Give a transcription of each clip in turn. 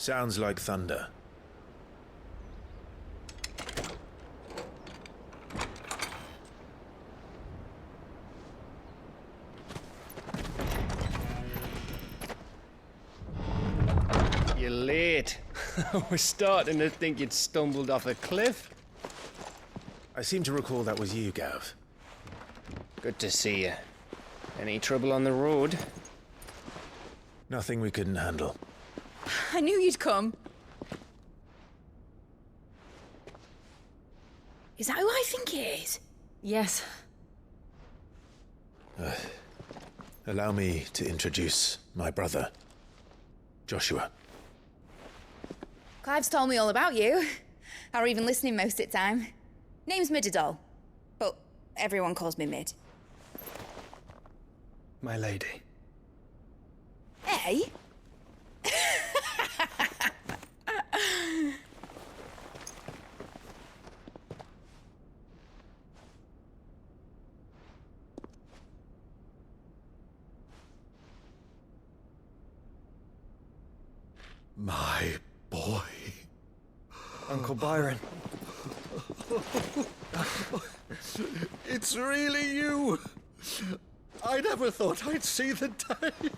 Sounds like thunder. You're late. I was starting to think you'd stumbled off a cliff. I seem to recall that was you, Gav. Good to see you. Any trouble on the road? Nothing we couldn't handle. I knew you'd come. Is that who I think it is? Yes. Allow me to introduce my brother, Joshua. Clive's told me all about you. Or even listening most of the time. Name's Midadol, but everyone calls me Mid. My lady. Hey? My boy. Uncle Byron. It's really you. I never thought I'd see the day.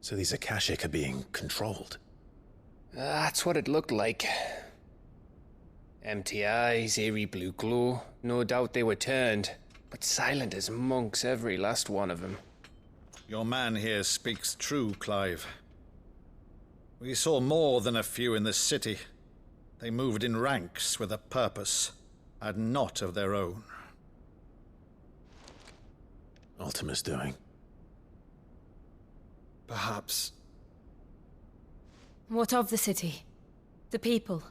So these Akashic are being controlled? That's what it looked like. Empty eyes, eerie blue glow. No doubt they were turned, but silent as monks, every last one of them. Your man here speaks true, Clive. We saw more than a few in the city. They moved in ranks with a purpose, and not of their own. Ultima's doing. Perhaps. What of the city? The people?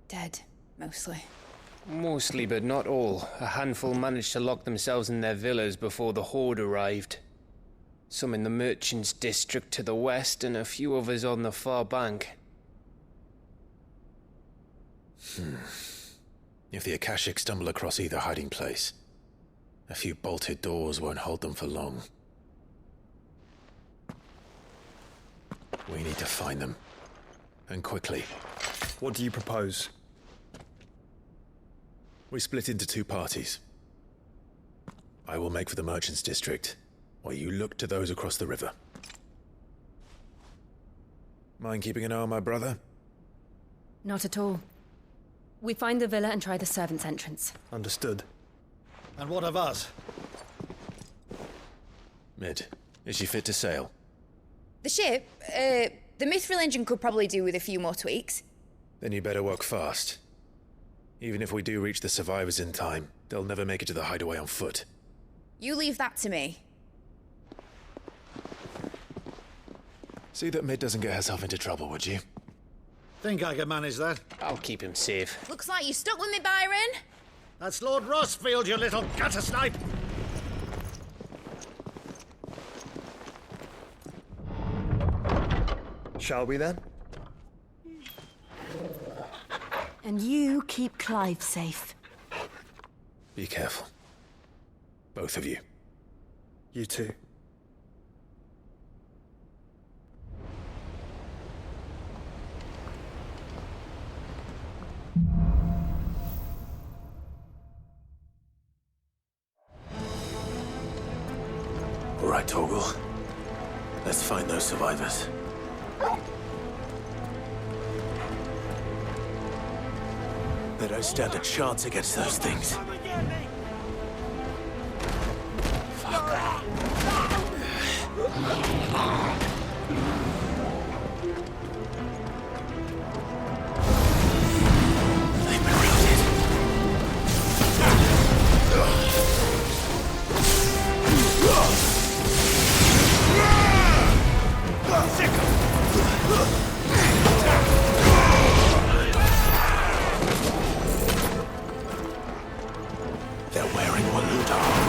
Dead, mostly. Mostly, but not all. A handful managed to lock themselves in their villas before the Horde arrived. Some in the merchants' district to the west, and a few others on the far bank. If the Akashic stumble across either hiding place, a few bolted doors won't hold them for long. We need to find them. And quickly. What do you propose? We split into two parties. I will make for the merchants' district, while you look to those across the river. Mind keeping an eye on my brother? Not at all. We find the villa and try the servants' entrance. Understood. And what of us? Mid, is she fit to sail? The ship, the Mithril engine could probably do with a few more tweaks. Then you better work fast. Even if we do reach the survivors in time, they'll never make it to the hideaway on foot. You leave that to me. See that Mid doesn't get herself into trouble, would you? Think I can manage that? I'll keep him safe. Looks like you stuck with me, Byron. That's Lord Rossfield, you little gutter snipe! Shall we then? And you keep Clive safe. Be careful. Both of you. You too. All right, Torgal. Let's find those survivors. They don't stand a chance against those things. They've been routed. They're wearing Walud armor.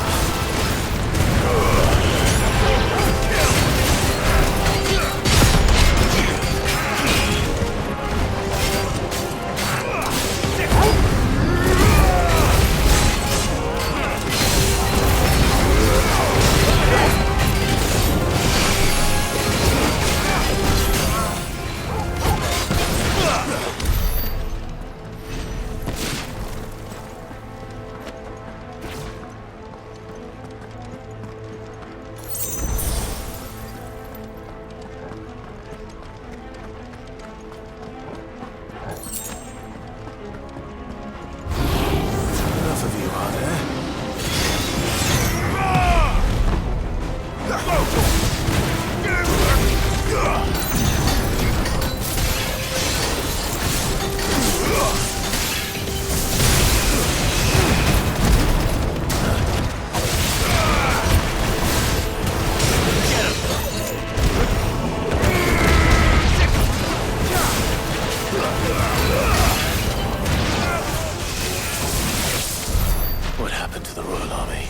happened to the Royal Army?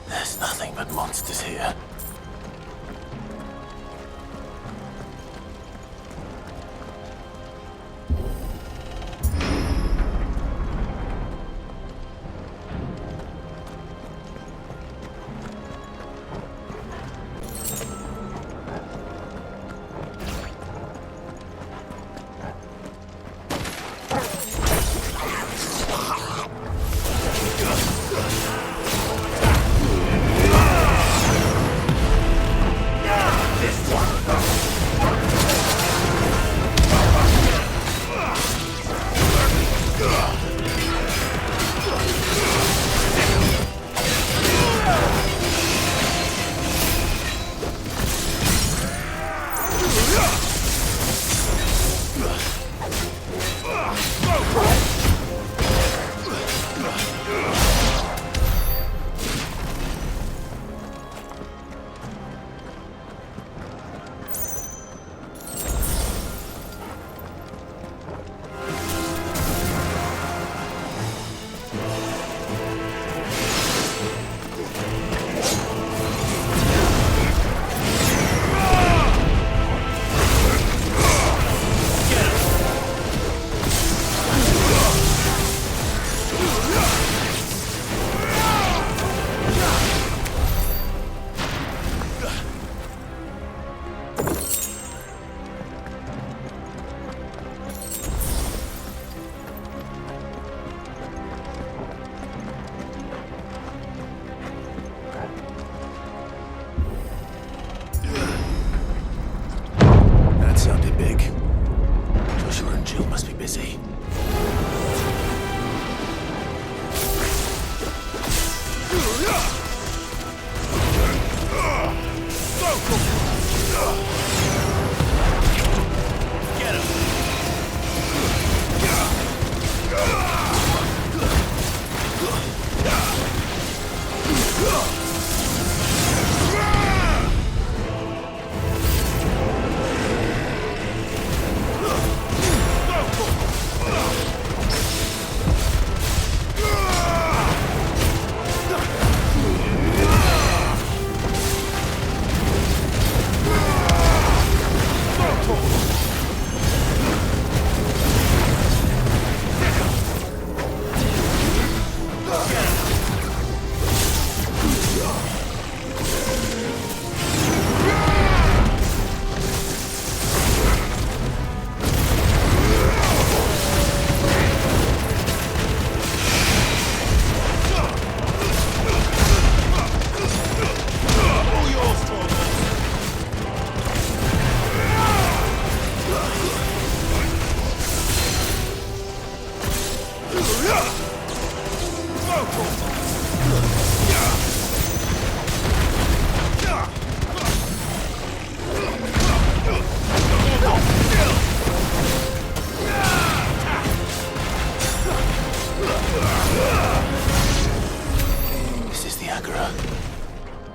There's nothing but monsters here.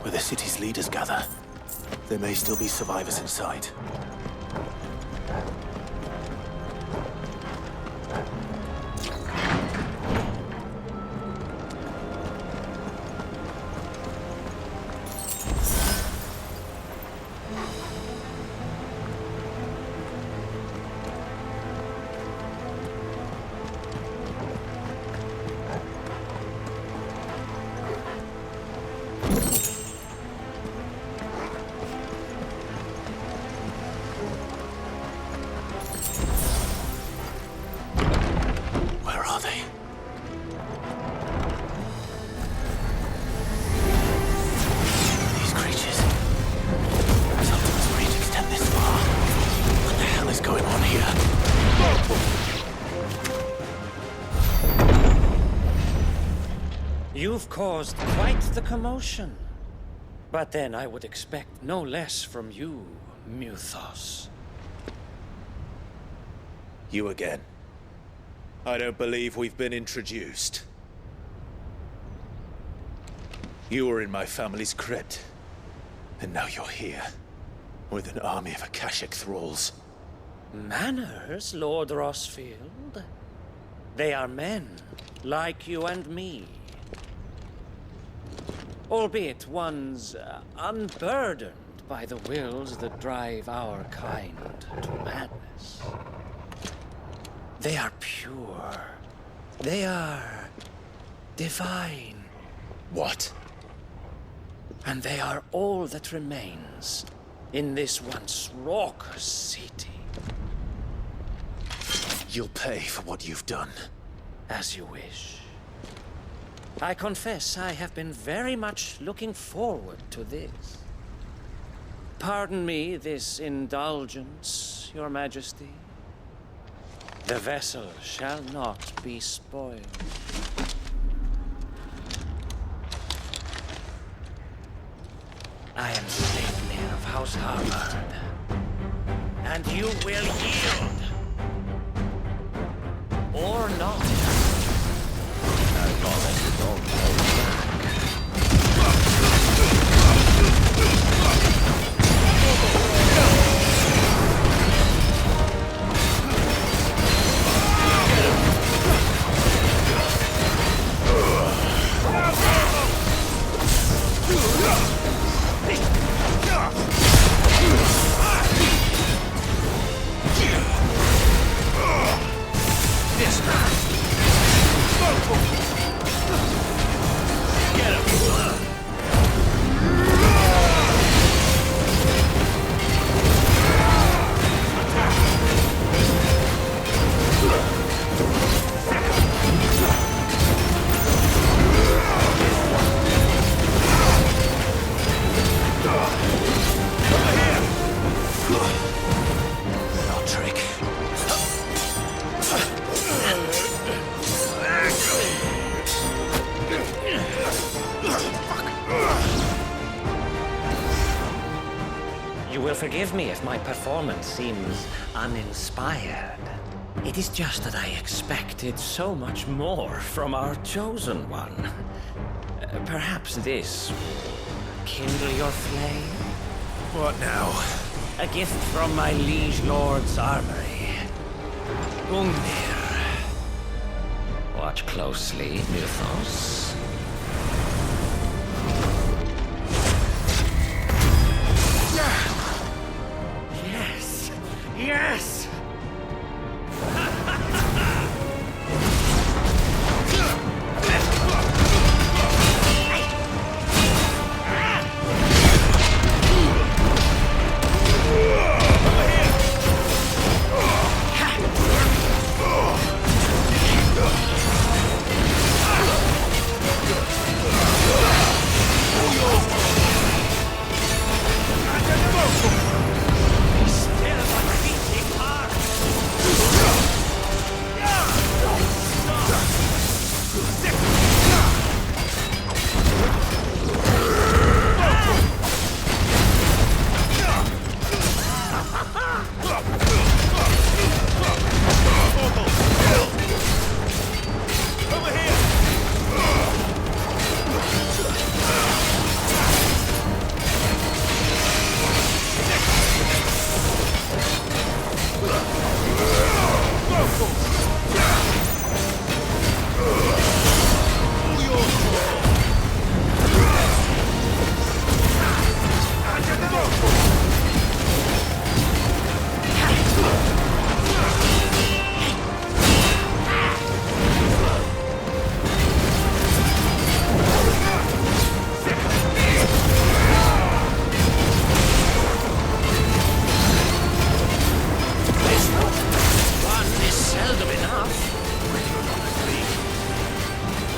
where the city's leaders gather. There may still be survivors inside. You've caused quite the commotion. But then I would expect no less from you, Muthos. You again. I don't believe we've been introduced. You were in my family's crypt, and now you're here, with an army of Akashic thralls. Manners, Lord Rossfield? They are men, like you and me. albeit ones unburdened by the wills that drive our kind to madness. They are pure. They are divine. What? And they are all that remains in this once raucous city. You'll pay for what you've done. As you wish. I confess I have been very much looking forward to this. Pardon me this indulgence, Your Majesty. The vessel shall not be spoiled. I am Sleipnir of House Harvard, and you will yield. Or not. As long as you don't hold Forgive me if my performance seems uninspired. It is just that I expected so much more from our chosen one. Perhaps this will kindle your flame? What now? A gift from my liege lord's armory. Gungnir. Watch closely, Mythos. Yes!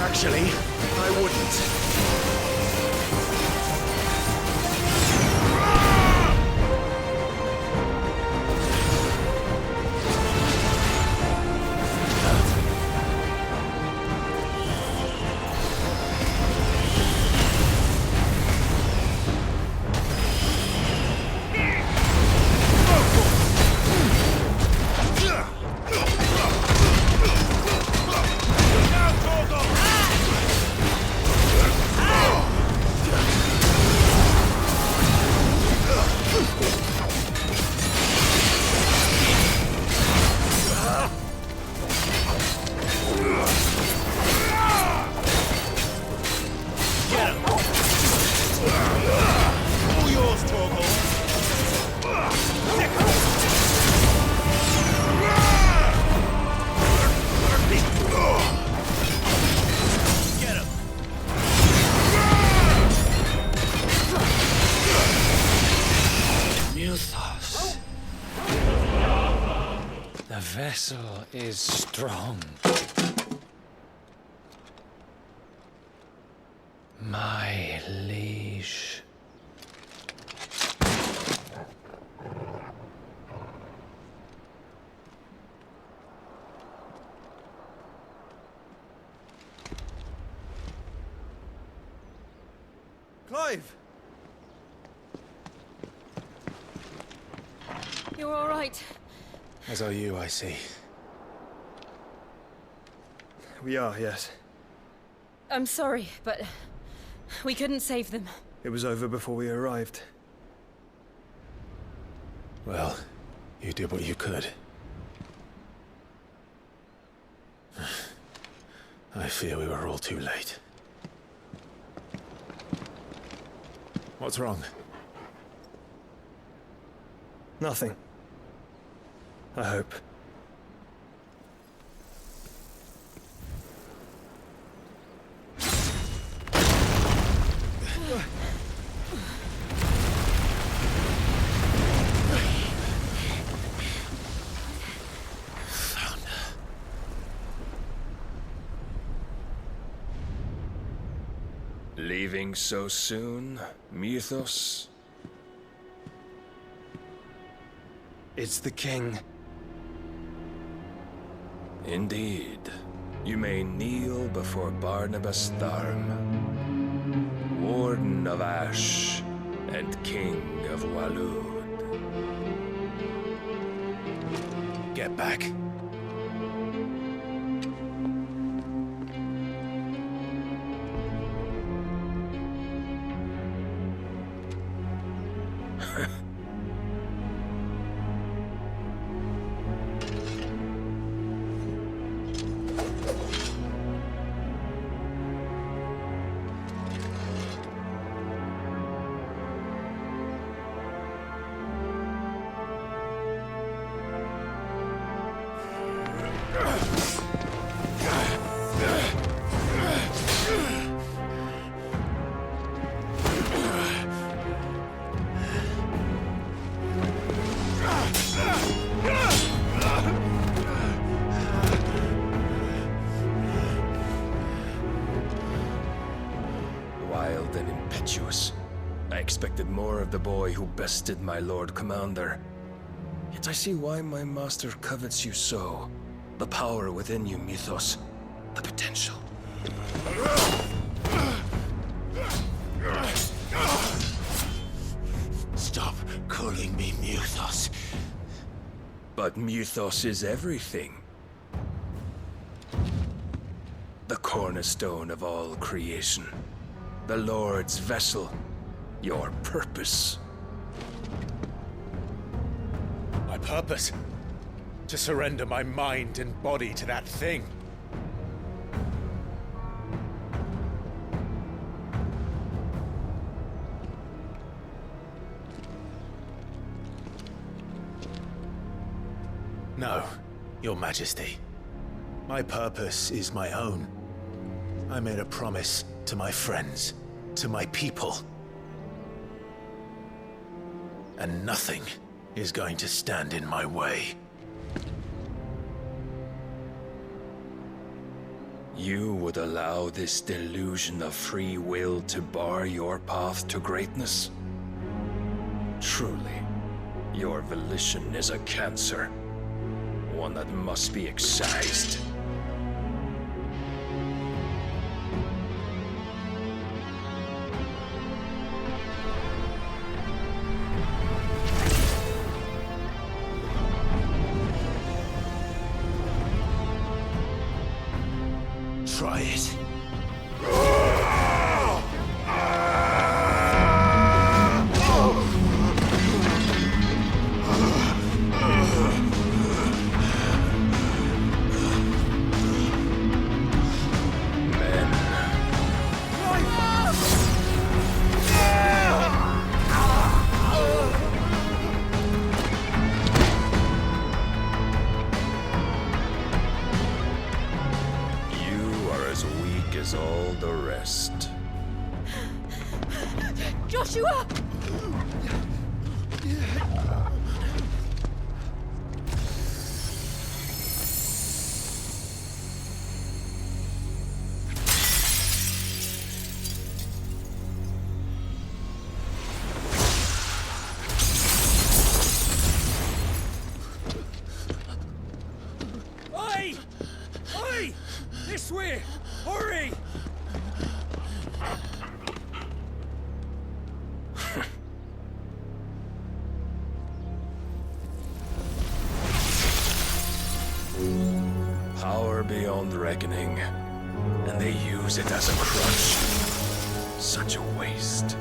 Actually, I wouldn't. vessel is strong. My liege. Clive! You're all right. As are you, I see. We are, yes. I'm sorry, but we couldn't save them. It was over before we arrived. Well, you did what you could. I fear we were all too late. What's wrong? Nothing. I hope. Leaving so soon, Mythos? It's the king. Indeed. You may kneel before Barnabas Tharm, Warden of Ash and King of Walud. Get back. Wild and impetuous. I expected more of the boy who bested my Lord Commander. Yet I see why my master covets you so. The power within you, Mythos. The potential. Stop calling me Mythos. But Mythos is everything. The cornerstone of all creation. The Lord's vessel. Your purpose. My purpose? To surrender my mind and body to that thing. No, Your Majesty. My purpose is my own. I made a promise to my friends, to my people. And nothing is going to stand in my way. You would allow this delusion of free will to bar your path to greatness? Truly, your volition is a cancer. One that must be excised. Try it. As all the rest. Joshua! Hurry! Power beyond reckoning, and they use it as a crutch. Such a waste.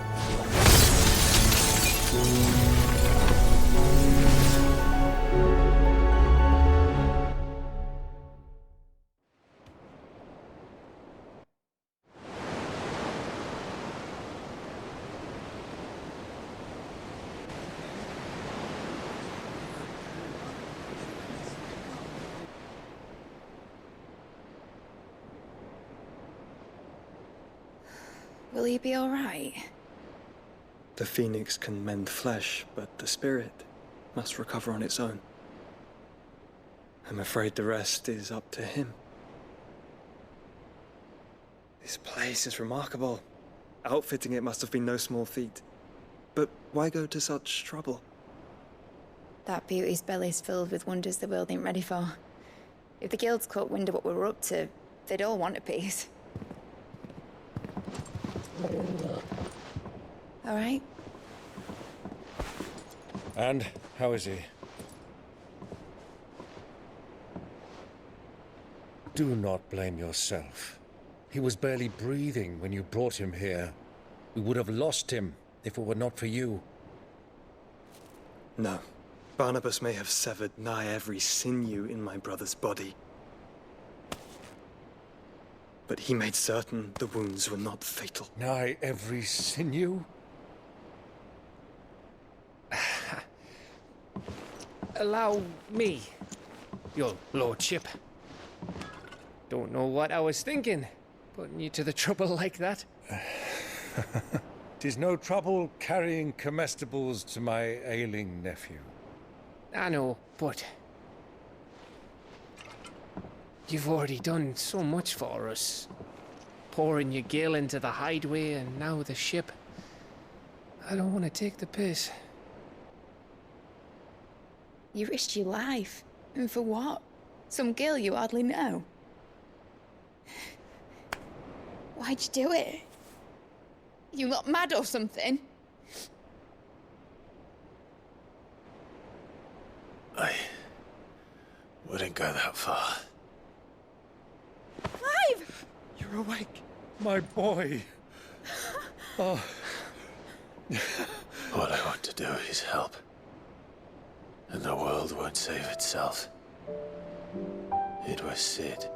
Will he be all right? The phoenix can mend flesh, but the spirit must recover on its own. I'm afraid the rest is up to him. This place is remarkable. Outfitting it must have been no small feat. But why go to such trouble? That beauty's belly's filled with wonders the world ain't ready for. If the guilds caught wind of what we were up to, they'd all want a piece. All right? And how is he? Do not blame yourself. He was barely breathing when you brought him here. We would have lost him if it were not for you. No. Barnabas may have severed nigh every sinew in my brother's body. But he made certain the wounds were not fatal. Nigh every sinew? Allow me, your lordship. Don't know what I was thinking, putting you to the trouble like that. 'Tis no trouble carrying comestibles to my ailing nephew. I know, but you've already done so much for us. Pouring your gil into the hideaway and now the ship. I don't want to take the piss. You risked your life. And for what? Some girl you hardly know. Why'd you do it? You not mad or something? I wouldn't go that far. Clive! You're awake, my boy. Oh. All I want to do is help. And the world won't save itself. It was Sid.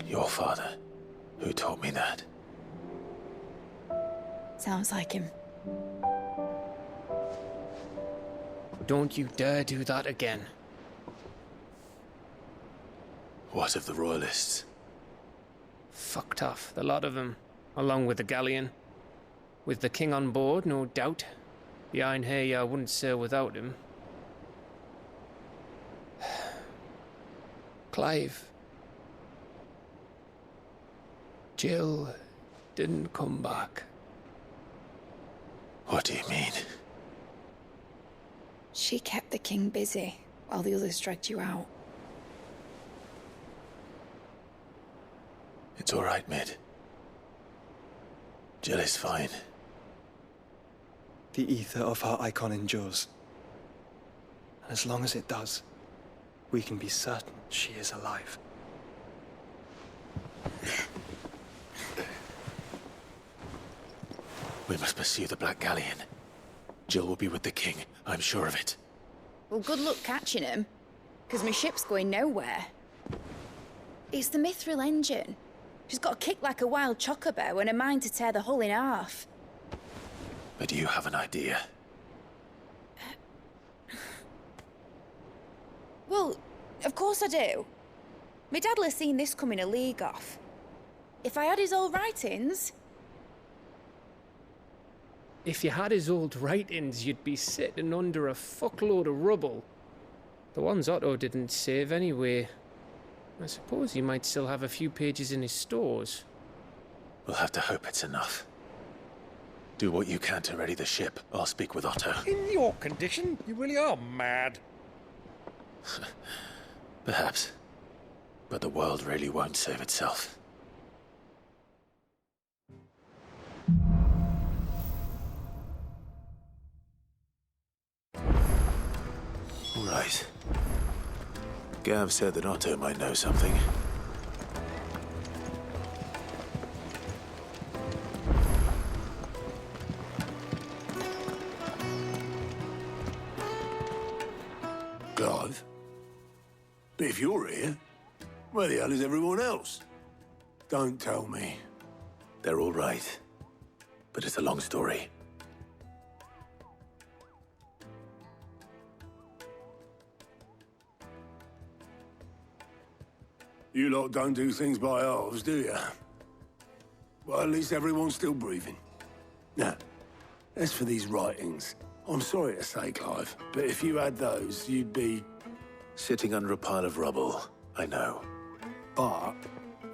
Your father, who taught me that. Sounds like him. Don't you dare do that again. What of the Royalists? Fucked off, the lot of them, along with the galleon. With the king on board, no doubt. Behind here, I wouldn't sail without him. Clive. Jill didn't come back. What do you mean? She kept the king busy while the others dragged you out. It's all right, Mid. Jill is fine. The ether of her icon endures. And as long as it does, we can be certain she is alive. We must pursue the Black Galleon. Jill will be with the king, I'm sure of it. Well, good luck catching him, because my ship's going nowhere. It's the Mithril engine. She's got a kick like a wild chocobo and a mind to tear the hull in half. But do you have an idea? Well, of course I do. My dad'll have seen this coming a league off. If I had his old writings... If you had his old writings, you'd be sitting under a fuckload of rubble. The ones Otto didn't save anyway. I suppose he might still have a few pages in his stores. We'll have to hope it's enough. Do what you can to ready the ship. I'll speak with Otto. In your condition, you really are mad. Perhaps. But the world really won't save itself. All right. Gav said that Otto might know something. Clive? But if you're here, where the hell is everyone else? Don't tell me. They're all right. But it's a long story. You lot don't do things by halves, do you? Well, at least everyone's still breathing. Now, as for these writings, I'm sorry to say, Clive, but if you had those, you'd be... Sitting under a pile of rubble, I know. But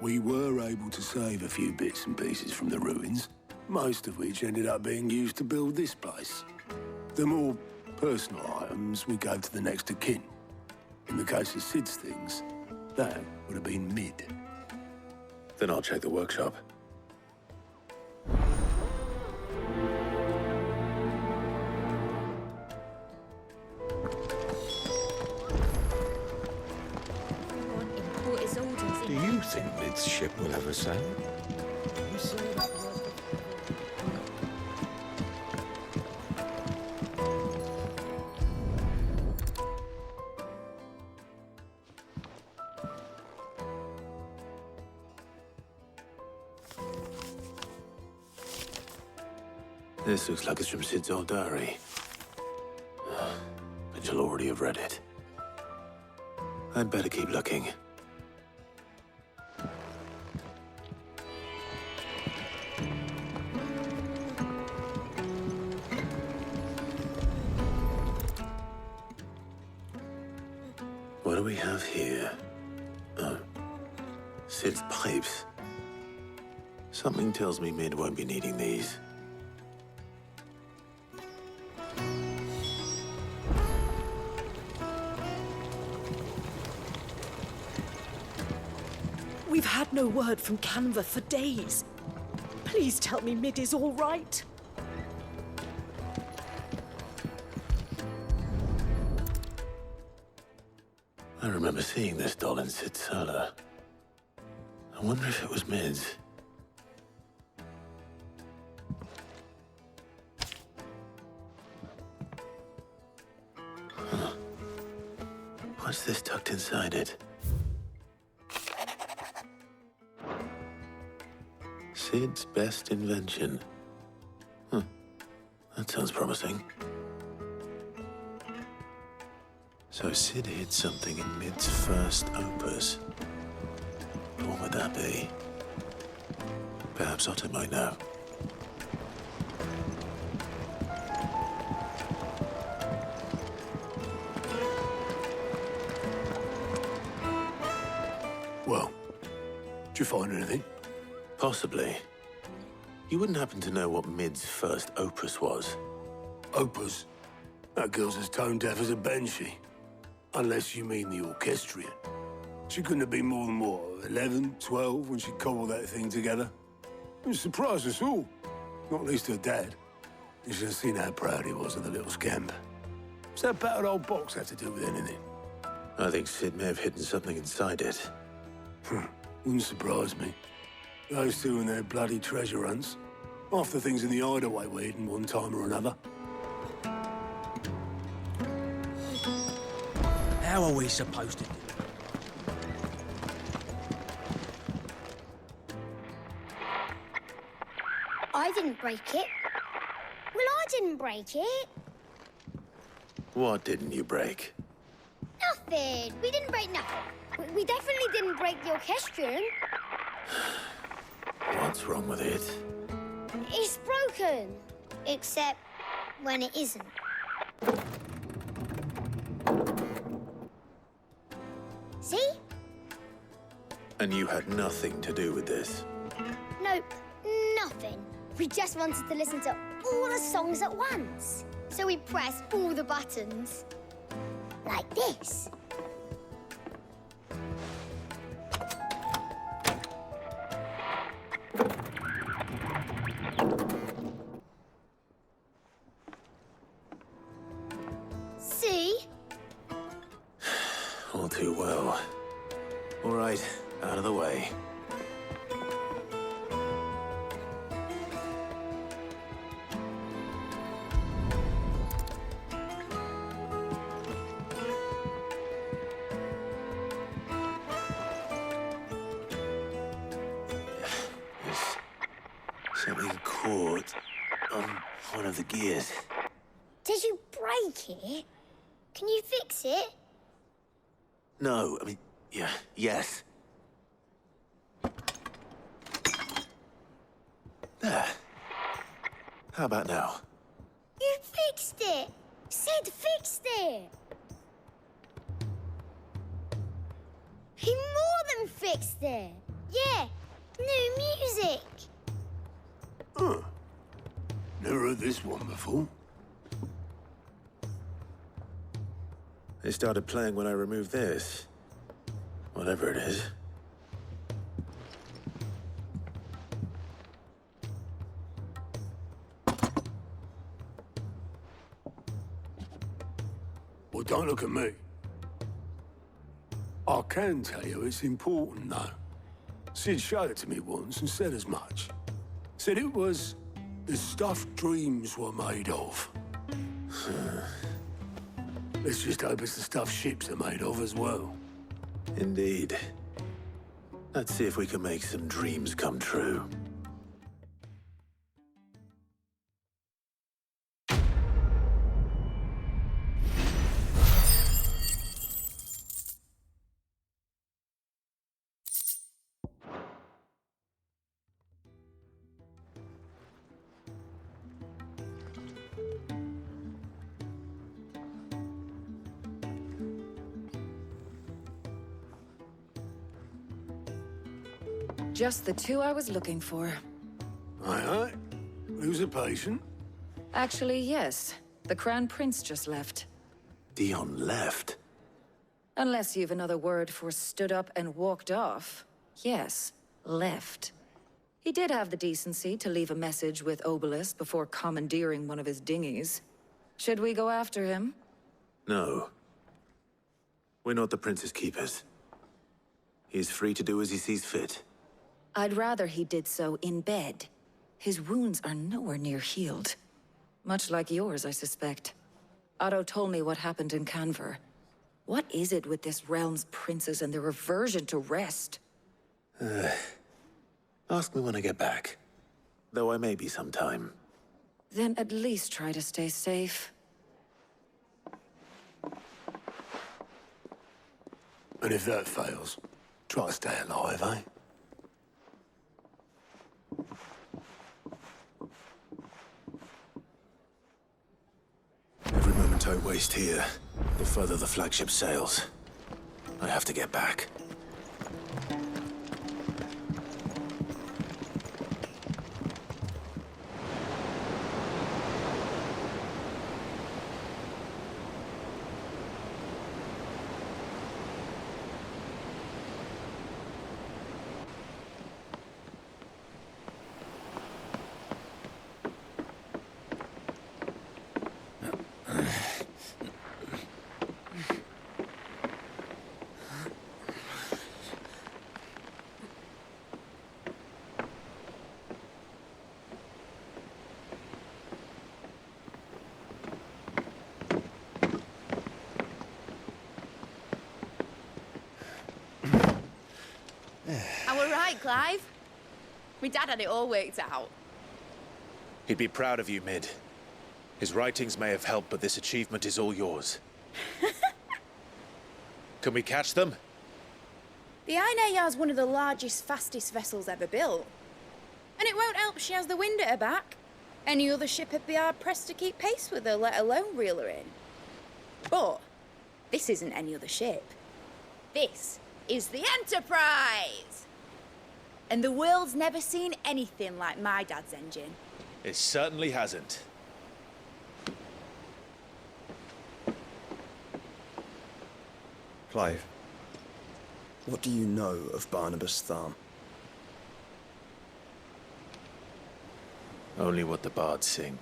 we were able to save a few bits and pieces from the ruins, most of which ended up being used to build this place. The more personal items we gave to the next of kin. In the case of Sid's things, that would have been Mid. Then I'll check the workshop. Do you think Mid's ship will ever sail? This looks like it's from Sid's old diary. But you'll already have read it. I'd better keep looking. What do we have here? Oh. Sid's pipes. Something tells me Mid won't be needing these. We've had no word from Canva for days. Please tell me Mid is all right. I remember seeing this doll in Sid's cellar. I wonder if it was Mid's. Huh. What's this tucked inside it? Sid's best invention. Huh. That sounds promising. So Sid hid something in Mid's first opus. What would that be? Perhaps Otto might know. Well, did you find anything? Possibly. You wouldn't happen to know what Mid's first opus was? Opus? That girl's as tone deaf as a banshee. Unless you mean the orchestrion. She couldn't have been more than, what, 11, 12 when she cobbled that thing together? It surprised us all. Not least her dad. You should have seen how proud he was of the little scamp. What's that battered old box have to do with anything? I think Sid may have hidden something inside it. Wouldn't surprise me. Those two and their bloody treasure hunts. Half the things in the hideaway were hidden one time or another. How are we supposed to do it? I didn't break it. Well, I didn't break it. What didn't you break? Nothing. We didn't break nothing. We definitely didn't break the orchestrion. What's wrong with it? It's broken. Except when it isn't. See? And you had nothing to do with this? Nope, nothing. We just wanted to listen to all the songs at once. So we pressed all the buttons. Like this. right, out of the way. Something caught on one of the gears. Did you break it? Can you fix it? No, I mean, yeah, yes. There. How about now? You fixed it! Sid fixed it! He more than fixed it! Yeah, new music! Huh. Never heard this one before. They started playing when I removed this. Whatever it is. Well, don't look at me. I can tell you it's important, though. Sid showed it to me once and said as much. Said it was the stuff dreams were made of. Let's just hope it's the stuff ships are made of as well. Indeed. Let's see if we can make some dreams come true. Just the two I was looking for. Aye, aye. Who's a patient? Actually, yes. The Crown Prince just left. Dion left? Unless you've another word for stood up and walked off. Yes, left. He did have the decency to leave a message with Obelisk before commandeering one of his dinghies. Should we go after him? No. We're not the Prince's keepers. He's free to do as he sees fit. I'd rather he did so in bed. His wounds are nowhere near healed. Much like yours, I suspect. Otto told me what happened in Canver. What is it with this realm's princes and their aversion to rest? Ask me when I get back. Though I may be sometime. Then at least try to stay safe. And if that fails, try to stay alive, eh? Every moment I waste here, the further the flagship sails. I have to get back. I were right, Clive. My dad had it all worked out. He'd be proud of you, Mid. His writings may have helped, but this achievement is all yours. Can we catch them? The Ainayar's one of the largest, fastest vessels ever built. And it won't help she has the wind at her back. Any other ship would be hard-pressed to keep pace with her, let alone reel her in. But this isn't any other ship. This is the Enterprise! And the world's never seen anything like my dad's engine. It certainly hasn't. Clive, what do you know of Barnabas Tharm? Only what the bards sing.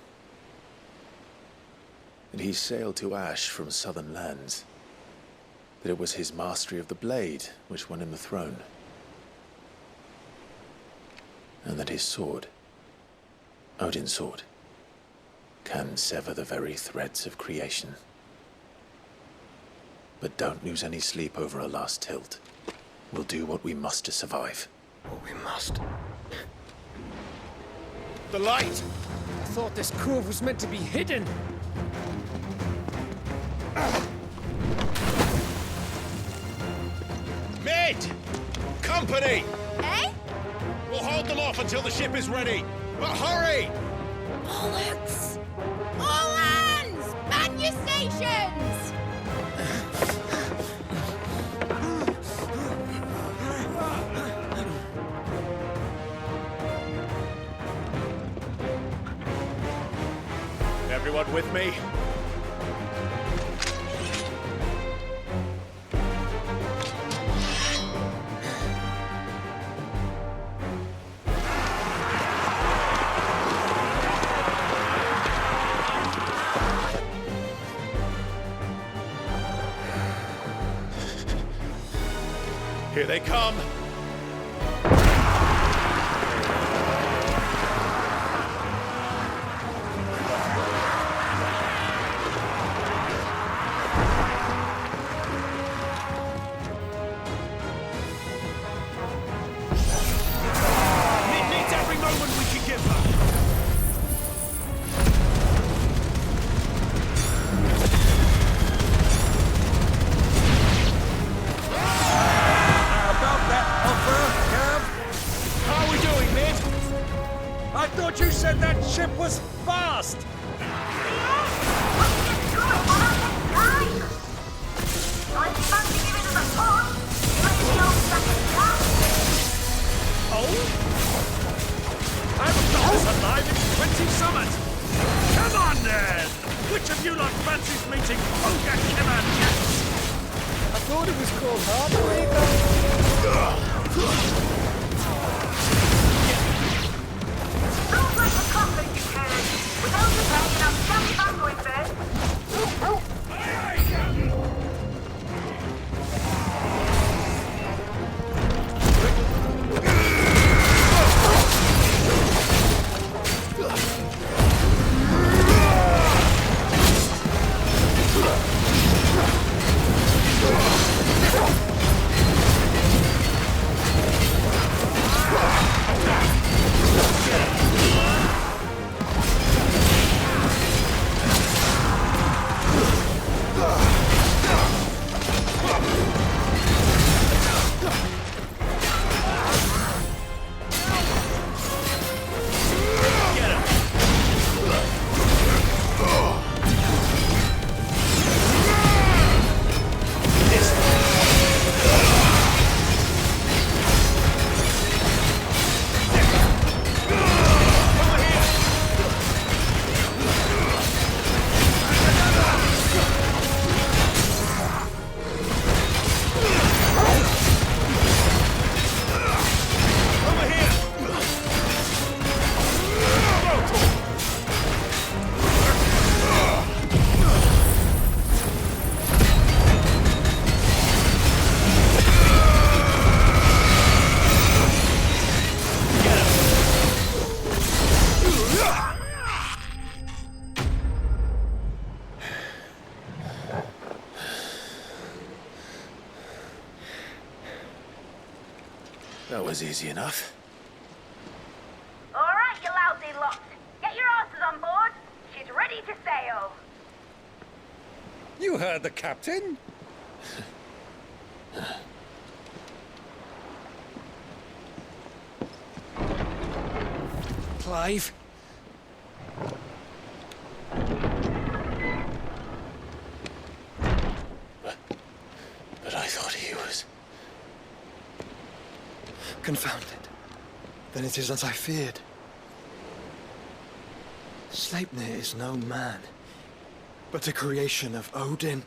And he sailed to Ash from southern lands. that it was his mastery of the blade which won him the throne. And that his sword, Odin's sword, can sever the very threads of creation. But don't lose any sleep over a last tilt. We'll do what we must to survive. What we must. The light! I thought this cove was meant to be hidden. Mid! Company! Eh? We'll hold them off until the ship is ready. But hurry! Bollocks! All hands! Man your stations! Everyone with me? Here they come! That was easy enough. All right, you lousy lot. Get your asses on board. She's ready to sail. You heard the captain. Clive? But I thought he was... Confounded. Then it is as I feared. Sleipnir is no man, but a creation of Odin.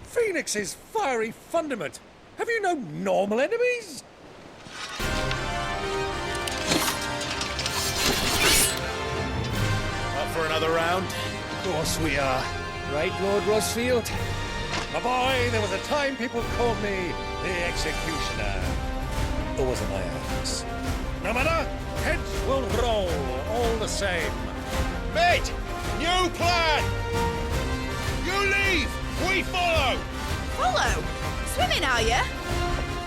Phoenix's fiery fundament. Have you no normal enemies? for another round? Of course we are. Right, Lord Rosfield? My boy, there was a time people called me the Executioner. Or was it my axe? No matter, heads will roll all the same. Mate! New plan! You leave! We follow! Follow? Swimming, are you?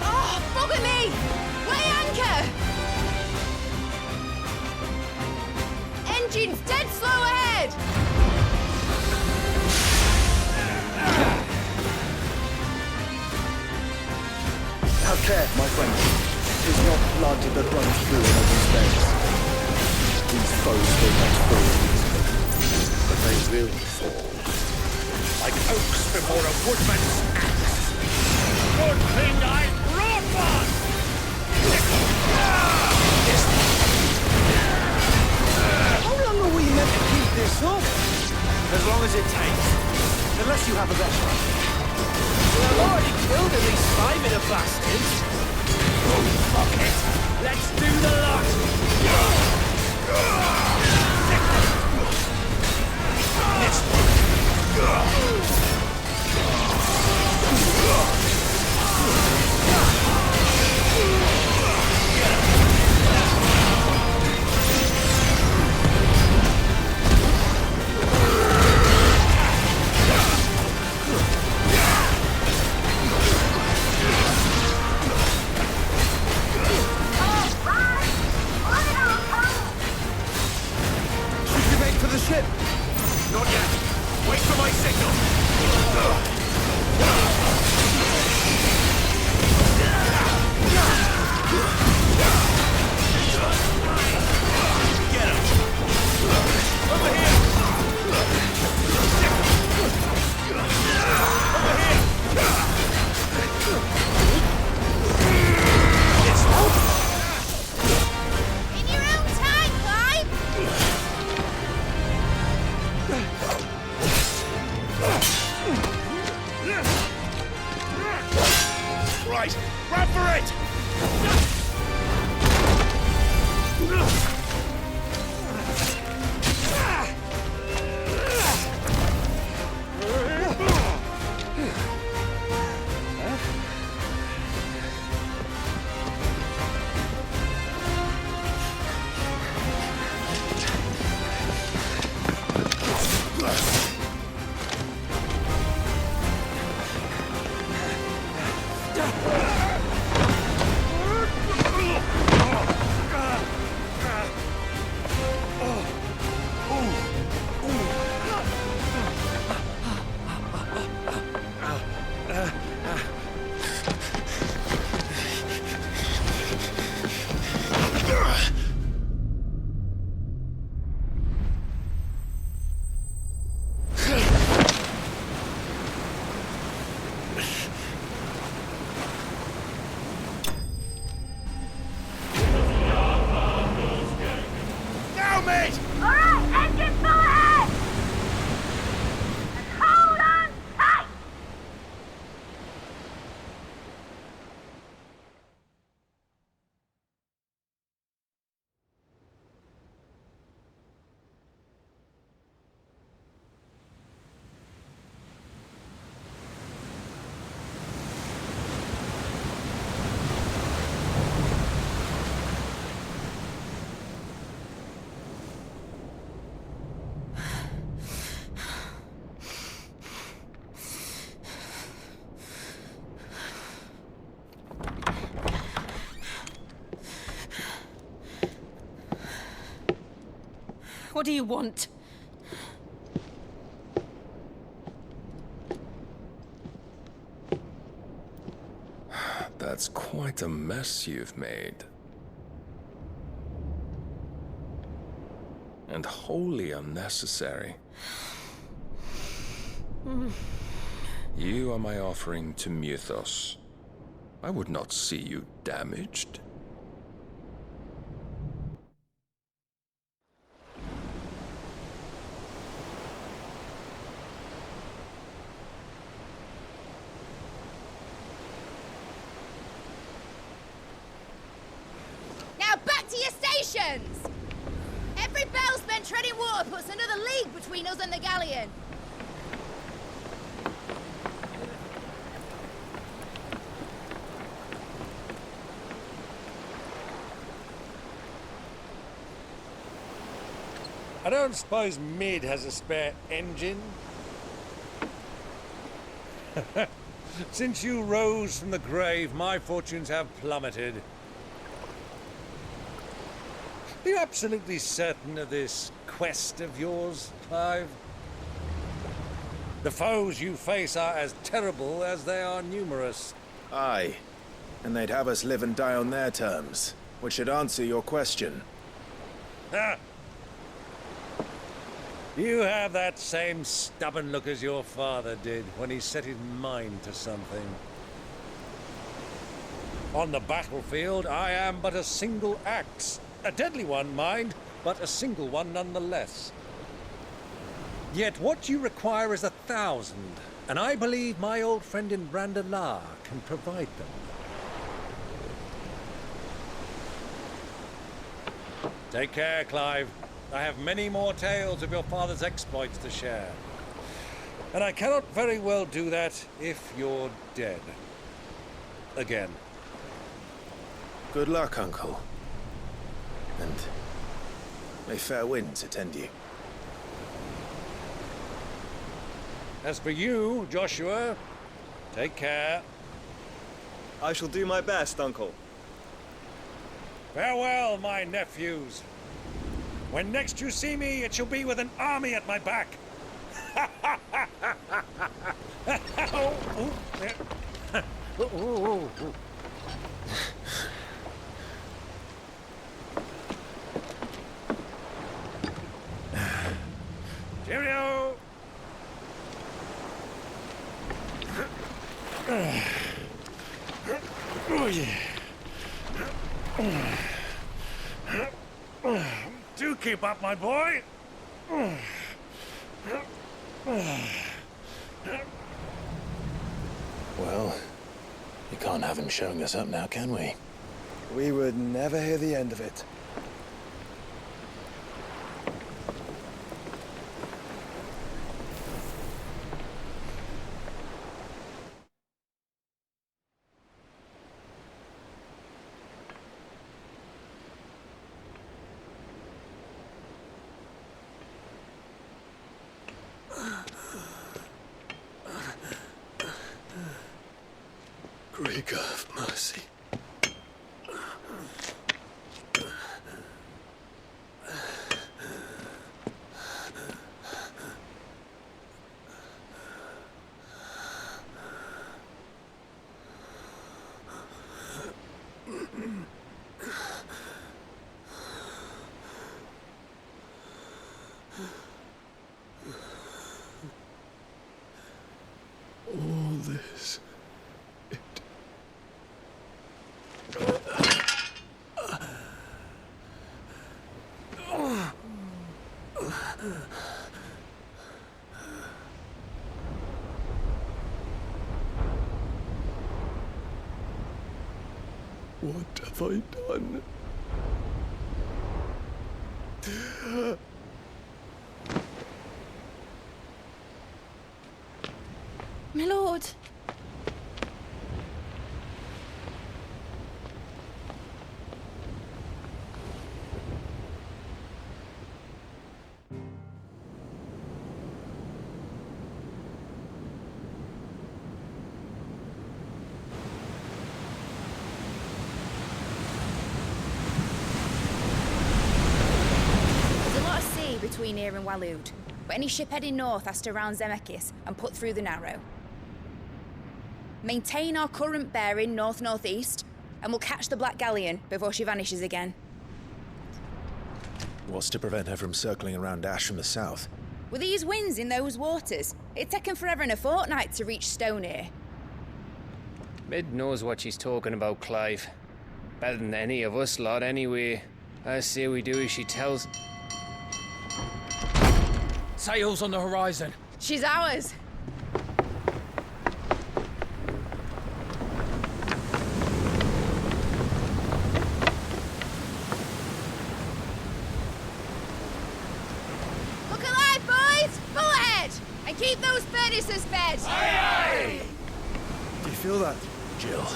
Oh, bugger me! Weigh anchor! Engine's dead slow ahead! Have care, my friend. 'Tis not blood that runs through in these veins. These foes will not fall easily, but they will fall. Like oaks before a woodman's axe. Good thing I brought one! How long are we meant to keep this up? As long as it takes. Unless you have a better idea. I've already killed at least 5 of the bastards. Oh, fuck it. Let's do the lot. Ship! Not yet. Wait for my signal. Get him! Over here! In your own time, Clive! Right, run for it! What do you want? That's quite a mess you've made. And wholly unnecessary. You are my offering to Mythos. I would not see you damaged. Now back to your stations! Every bellspent treading water puts another galleon. I don't suppose Mid has a spare engine? Since you rose from the grave, my fortunes have plummeted. Are you absolutely certain of this quest of yours, Clive? The foes you face are as terrible as they are numerous. Aye, and they'd have us live and die on their terms, which should answer your question. Ah! You have that same stubborn look as your father did when he set his mind to something. On the battlefield, I am but a single axe. A deadly one, mind, but a single one nonetheless. Yet what you require is 1,000, and I believe my old friend in Brandalar can provide them. Take care, Clive. I have many more tales of your father's exploits to share. And I cannot very well do that if you're dead. Again. Good luck, Uncle. And may fair winds attend you. As for you, Joshua, take care. I shall do my best, Uncle. Farewell, my nephews. When next you see me, it shall be with an army at my back. Cheerio! Oh, yeah. Do keep up, my boy. Well, we can't have him showing us up now, can we? We would never hear the end of it. Great God of mercy. All this. What have I done? My lord. Between here and Waloed, but any ship heading north has to round Zemeckis and put through the Narrow. Maintain our current bearing north-northeast, and we'll catch the Black Galleon before she vanishes again. What's to prevent her from circling around Ash from the south? With these winds in those waters, it'd taken forever and a fortnight to reach Stonehere. Mid knows what she's talking about, Clive. Better than any of us lot, anyway. I say we do as she tells. Sails on the horizon. She's ours. Look alive, boys! Full ahead! And keep those furnaces fed! Aye, aye! Do you feel that, Jill?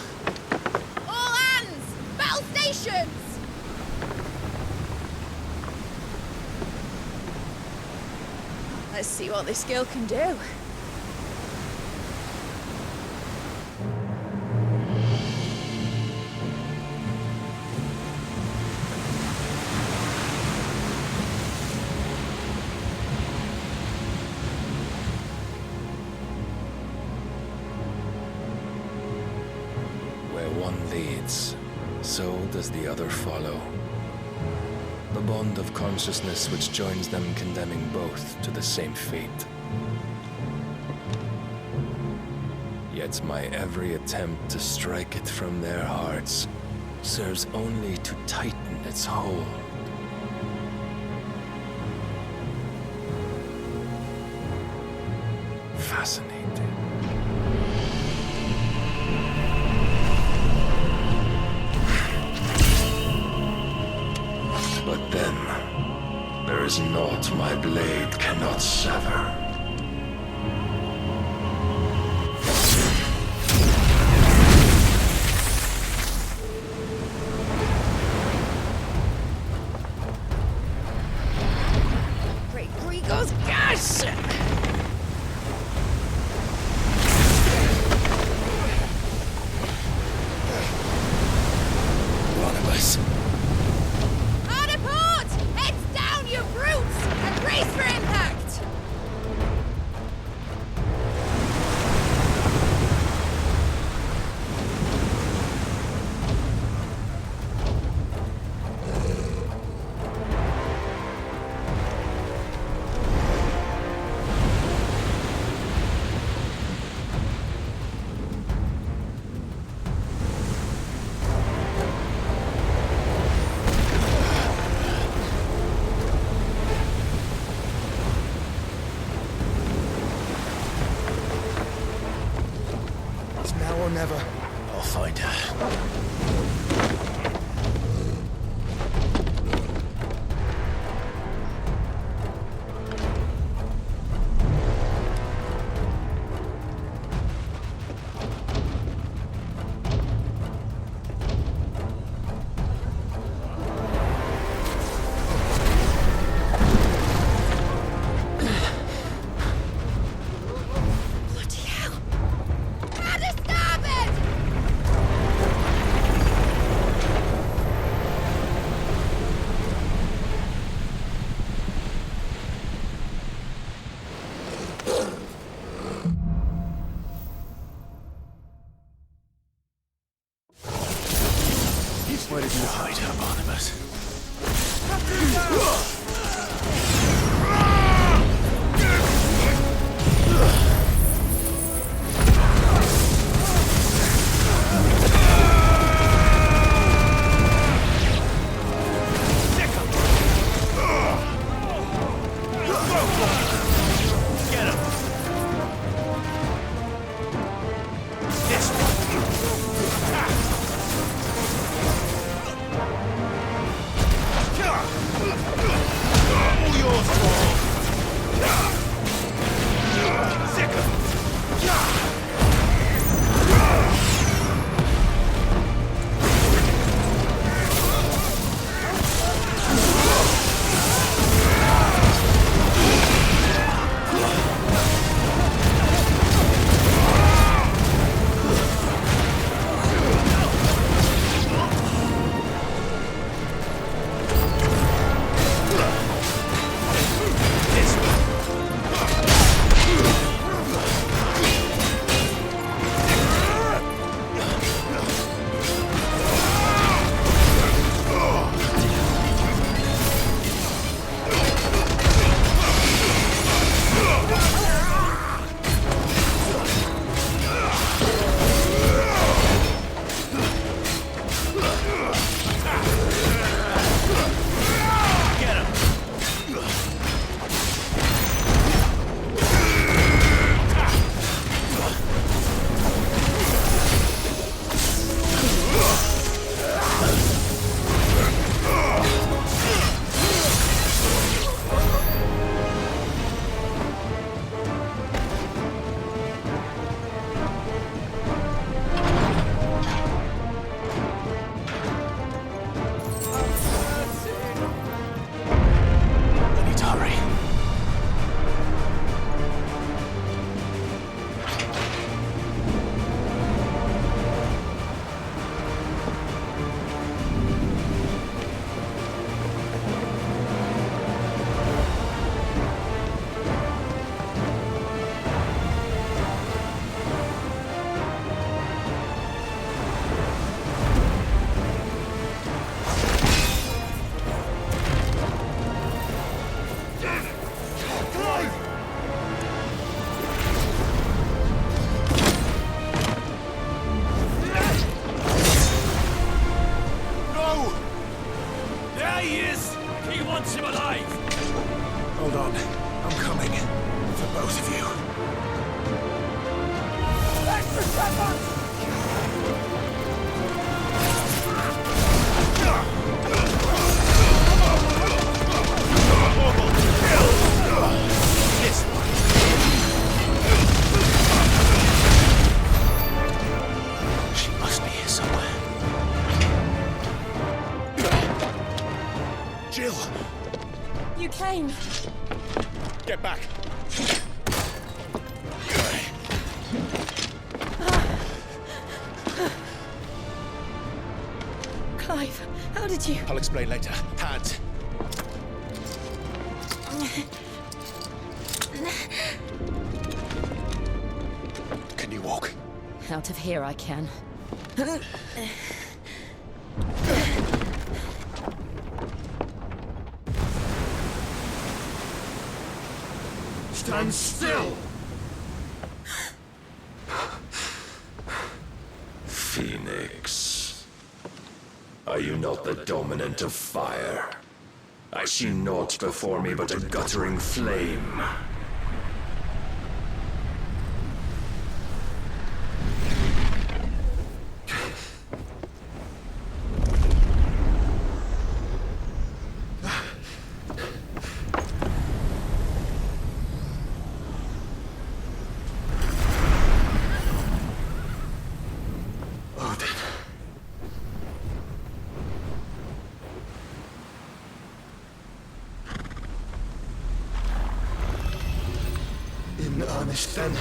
All hands! Battle stations! Let's see what this girl can do. Where one leads, so does the other follow. The bond of consciousness which joins them condemning both to the same fate. Yet my every attempt to strike it from their hearts serves only to tighten its hold. Fascinating. But then, there is naught my blade cannot sever. Great Grigor's gas! Barnabas. Hard apart! Heads down, you brutes! And brace for impact! It's now or never. I'll find her. Bloody hell! Out of starboard! Where did you hide her, Barnabas? Get him! This all yours, Paul! Sick of on. I'm coming. For both of you. Extra shepherds! This one. She must be here somewhere. Jill! You came. Get back! Clive, how did you... I'll explain later. Hands. Can you walk? Out of here I can. Stand still! Phoenix. Are you not the dominant of fire? I see naught before me but a guttering flame. In earnest, then.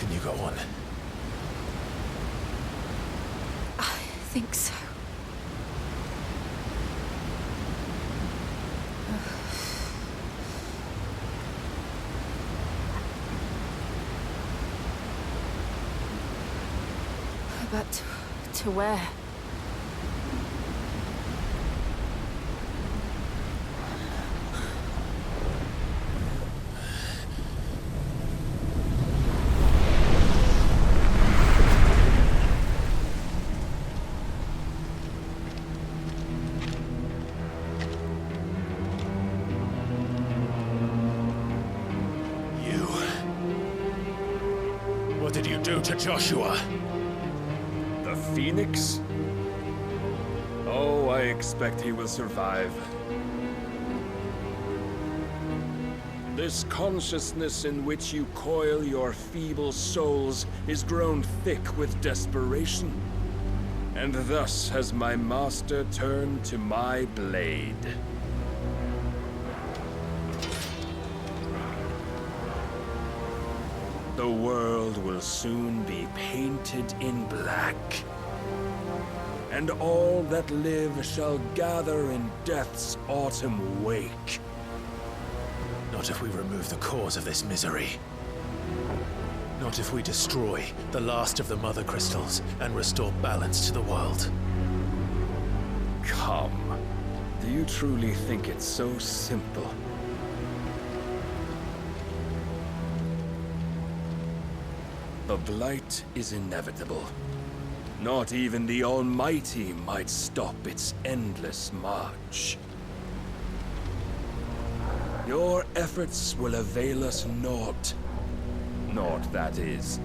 Can you go on? I think so. But to where? What did you do to Joshua? The Phoenix? Oh, I expect he will survive. This consciousness in which you coil your feeble souls is grown thick with desperation. And thus has my master turned to my blade. The world will soon be painted in black. And all that live shall gather in death's autumn wake. Not if we remove the cause of this misery. Not if we destroy the last of the Mother Crystals and restore balance to the world. Come. Do you truly think it's so simple? The Blight is inevitable. Not even the Almighty might stop its endless march. Your efforts will avail us naught. Naught, that is,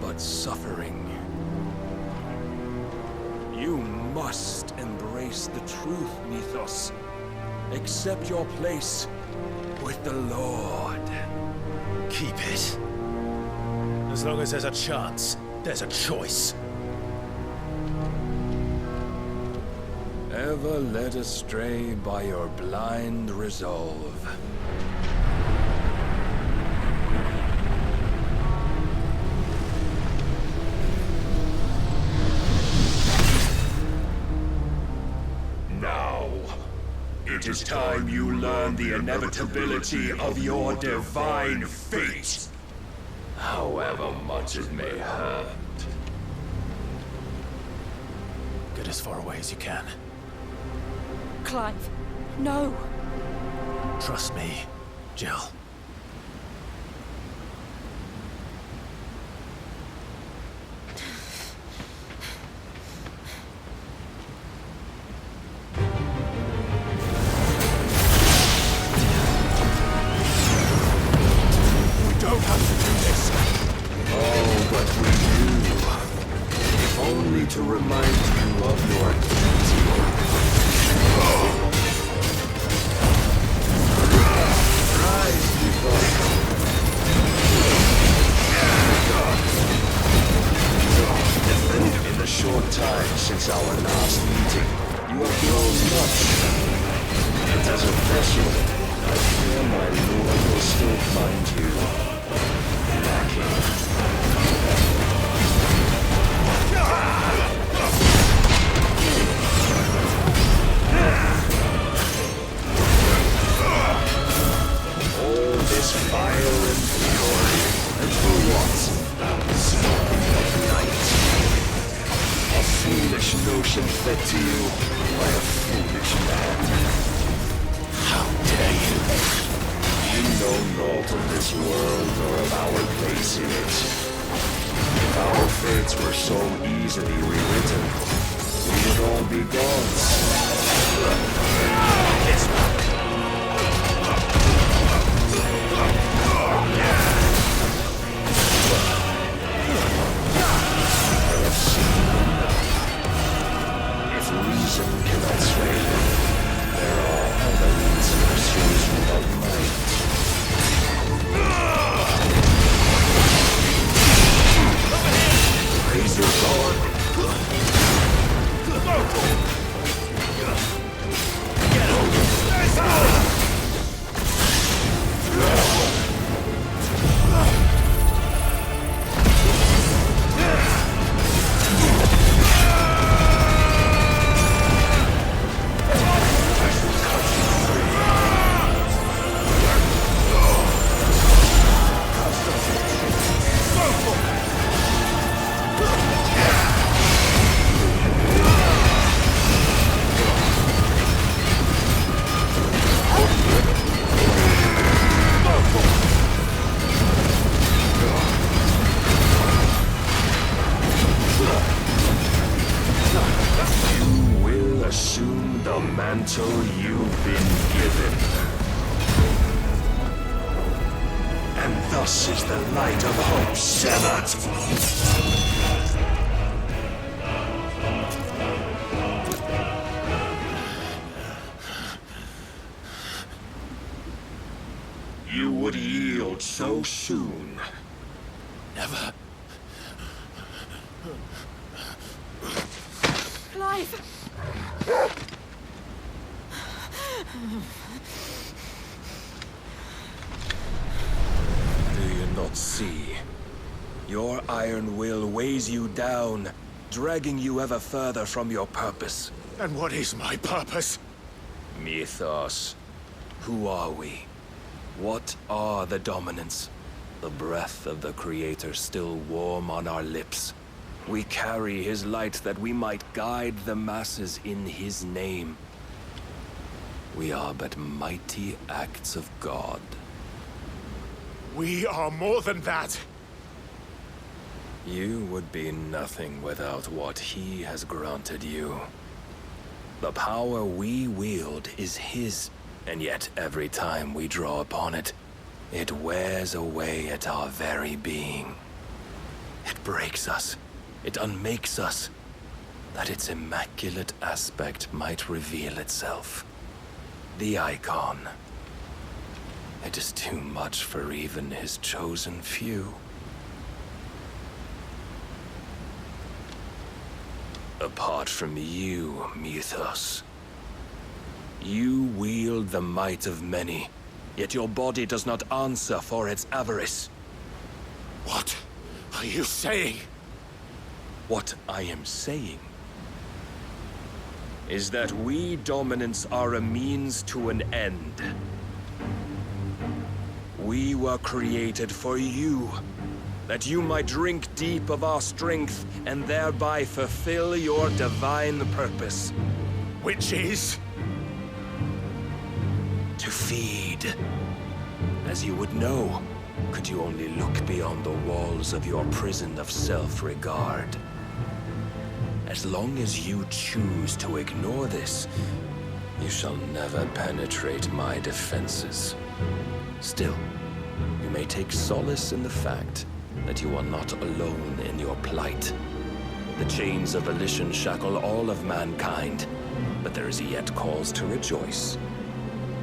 but suffering. You must embrace the truth, Mythos. Accept your place with the Lord. Keep it. As long as there's a chance, there's a choice. Ever led astray by your blind resolve. Now, it is time you learn the inevitability of your divine fate, however much it may hurt. Get as far away as you can. Clive, no. Trust me, Jill. We don't have to do this. Oh, but we do. If only to remind you of your duty. In the short time since our last meeting, you have grown much. And as a vessel, I fear my lord will still find you lacking. All this fire and fury, and for what? Smoking of night. A foolish notion fed to you by a foolish man. How dare you? You know naught of this world or of our place in it. If our fates were so easily rewritten, we would all be gods. It's if reason cannot sway them, there are other means of persuasion of might. Raise your sword. Mantle you've been given. And thus is the light of hope severed. You would yield so soon. Never. Clive! Do you not see? Your iron will weighs you down, dragging you ever further from your purpose. And what is my purpose? Mythos. Who are we? What are the dominants? The breath of the Creator still warm on our lips. We carry his light that we might guide the masses in his name. We are but mighty acts of God. We are more than that. You would be nothing without what he has granted you. The power we wield is his, and yet every time we draw upon it, it wears away at our very being. It breaks us. It unmakes us, that its immaculate aspect might reveal itself. The icon. It is too much for even his chosen few. Apart from you, Mythos, you wield the might of many, yet your body does not answer for its avarice. What are you saying? What I am saying is that we dominants are a means to an end. We were created for you, that you might drink deep of our strength and thereby fulfill your divine purpose. Which is? To feed. As you would know, could you only look beyond the walls of your prison of self-regard. As long as you choose to ignore this, you shall never penetrate my defenses. Still, you may take solace in the fact that you are not alone in your plight. The chains of volition shackle all of mankind, but there is yet cause to rejoice.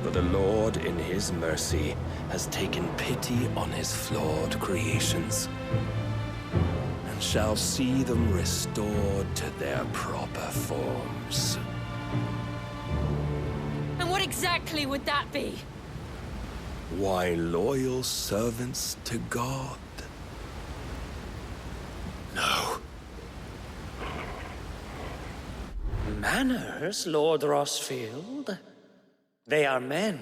For the Lord, in his mercy, has taken pity on his flawed creations, and shall see them restored to their proper forms. And what exactly would that be? Why, loyal servants to God. No. Manners, Lord Rossfield? They are men,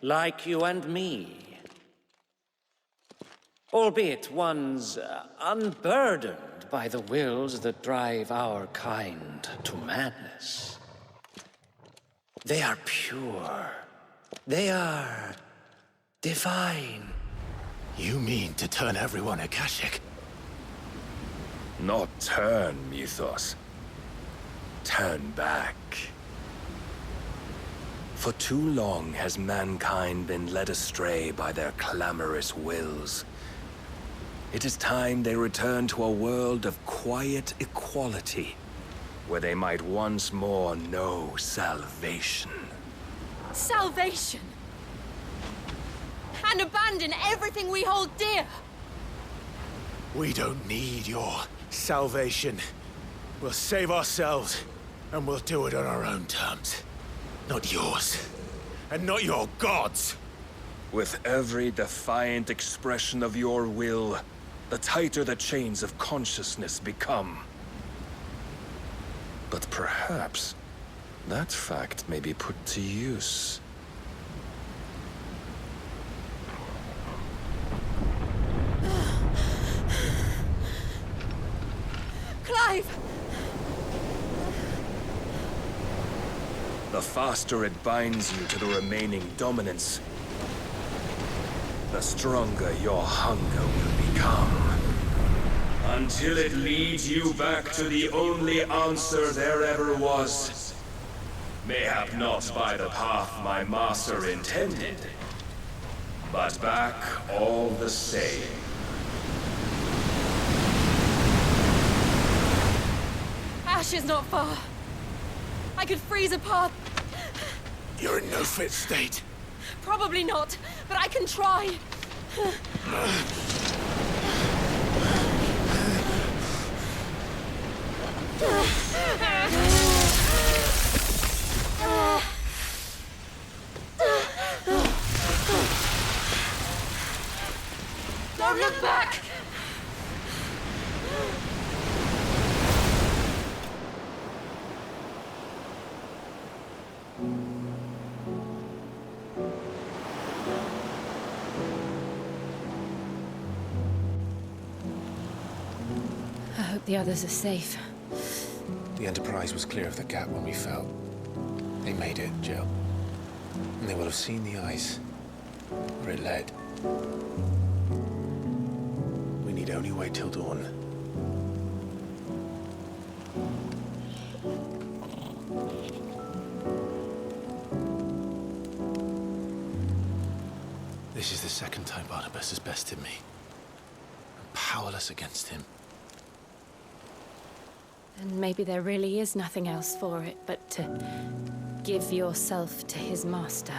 like you and me. Albeit ones unburdened by the wills that drive our kind to madness. They are pure. They are divine. You mean to turn everyone Akashic? Not turn, Mythos. Turn back. For too long has mankind been led astray by their clamorous wills. It is time they return to a world of quiet equality, where they might once more know salvation. Salvation? And abandon everything we hold dear? We don't need your salvation. We'll save ourselves, and we'll do it on our own terms. Not yours. And not your gods. With every defiant expression of your will, the tighter the chains of consciousness become. But perhaps that fact may be put to use. Clive! The faster it binds you to the remaining dominance, the stronger your hunger will become. Until it leads you back to the only answer there ever was. Mayhap not by the path my master intended, but back all the same. Ash is not far. I could freeze a path. You're in no fit state. Probably not, but I can try. Don't look back! I hope the others are safe. The Enterprise was clear of the gap when we fell. They made it, Jill. and they will have seen the eyes where it led. We need only wait till dawn. This is the second time Barnabas has bested me. I'm powerless against him. And maybe there really is nothing else for it but to give yourself to his master.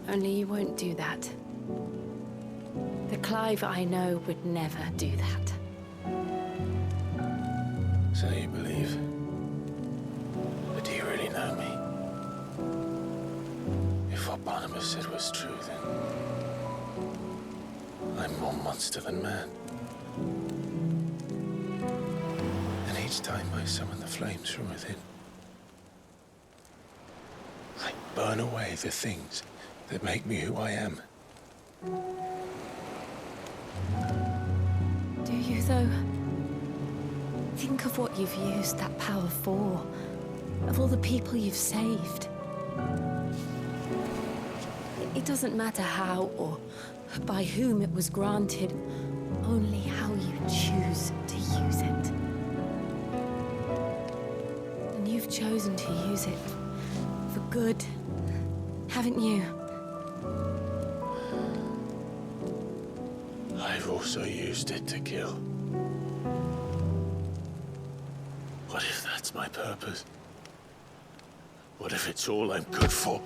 Only you won't do that. The Clive I know would never do that. So you believe? But do you really know me? If what Barnabas said was true, then I'm more monster than man. And each time I summon the flames from within, I burn away the things that make me who I am. Do you, though? Think of what you've used that power for, of all the people you've saved. It doesn't matter how or by whom it was granted, only how you choose to use it. And you've chosen to use it for good, haven't you? I've also used it to kill. What if that's my purpose? What if it's all I'm good for?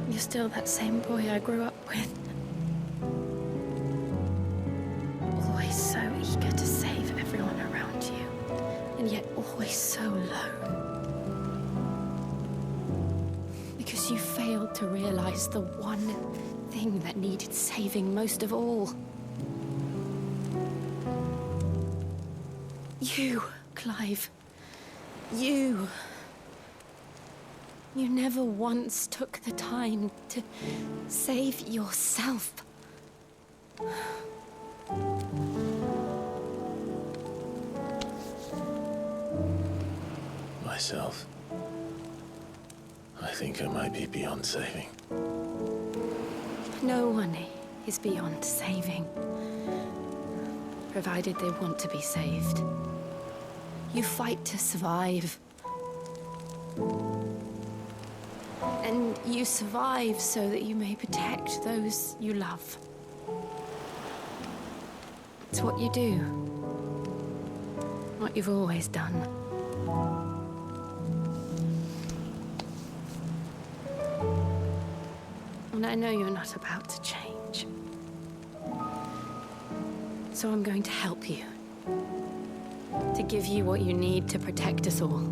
You're still that same boy I grew up with. Always so eager to save everyone around you, and yet always so lone. Because you failed to realize the one thing that needed saving most of all. You, Clive. You. You never once took the time to save yourself. Myself. I think I might be beyond saving. No one is beyond saving, provided they want to be saved. You fight to survive. And you survive so that you may protect those you love. It's what you do. What you've always done. And I know you're not about to change. So I'm going to help you. To give you what you need to protect us all.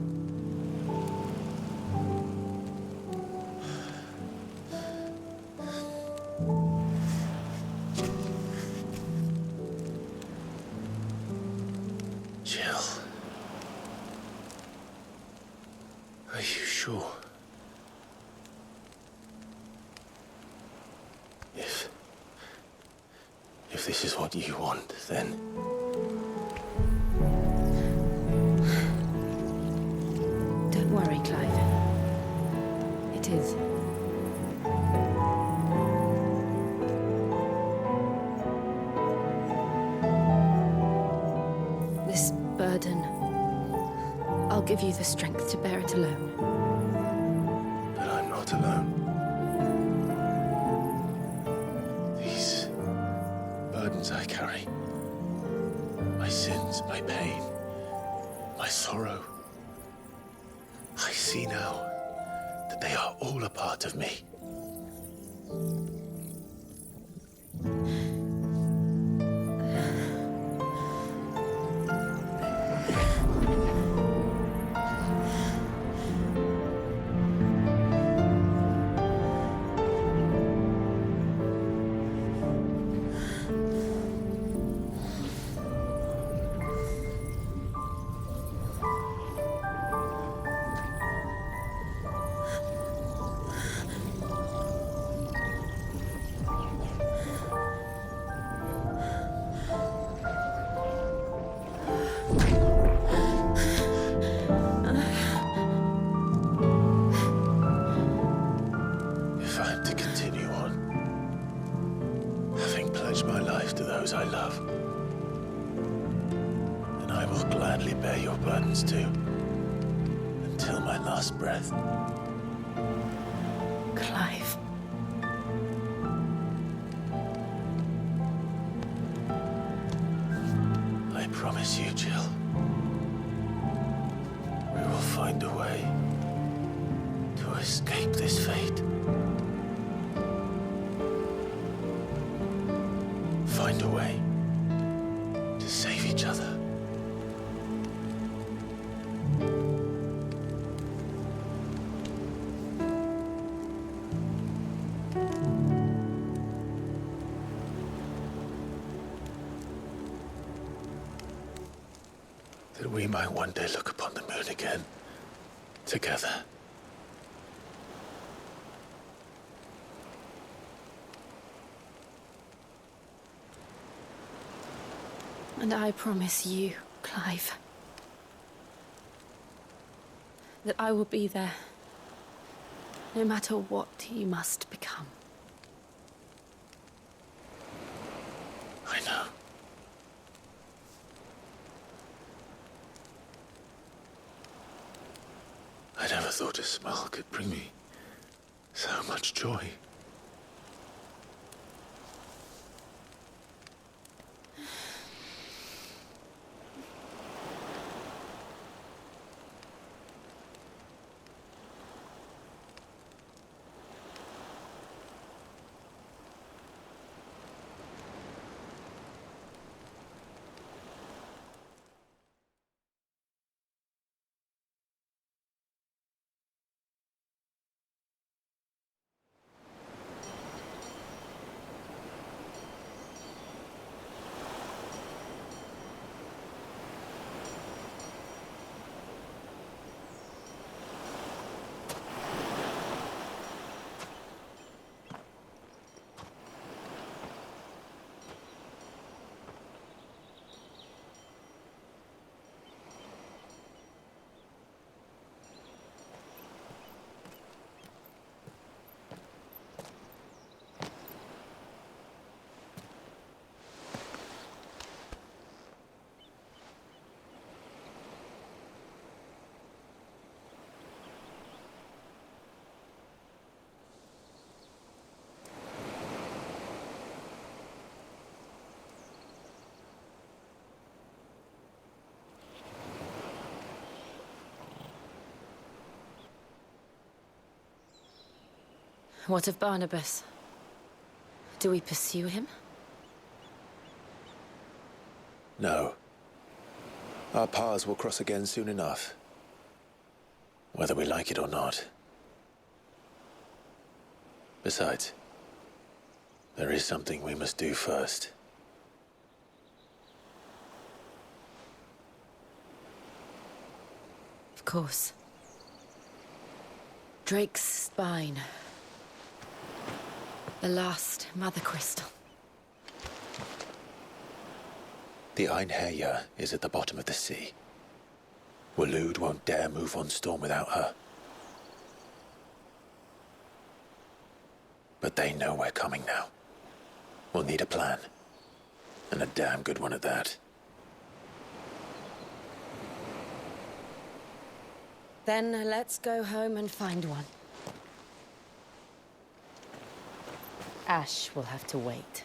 Jill. Are you sure? If this is what you want, then... Don't worry, Clive. It is. This burden, I'll give you the strength to bear it alone. But I'm not alone. These burdens I carry, my sins, my pain, my sorrow, I see now that they are all a part of me. those I love. And I will gladly bear your burdens too, until my last breath. Clive. I promise you, Jill, we will find a way to escape this fate. Find a way to save each other. That we might one day look upon the moon again, together. And I promise you, Clive, that I will be there, no matter what you must become. I know. I never thought a smile could bring me so much joy. What of Barnabas? Do we pursue him? No. Our paths will cross again soon enough. Whether we like it or not. Besides, there is something we must do first. Of course. Drake's spine. The last Mother Crystal. The Einherjar is at the bottom of the sea. Waloed won't dare move on Storm without her. But they know we're coming now. We'll need a plan. And a damn good one at that. Then let's go home and find one. Ash will have to wait.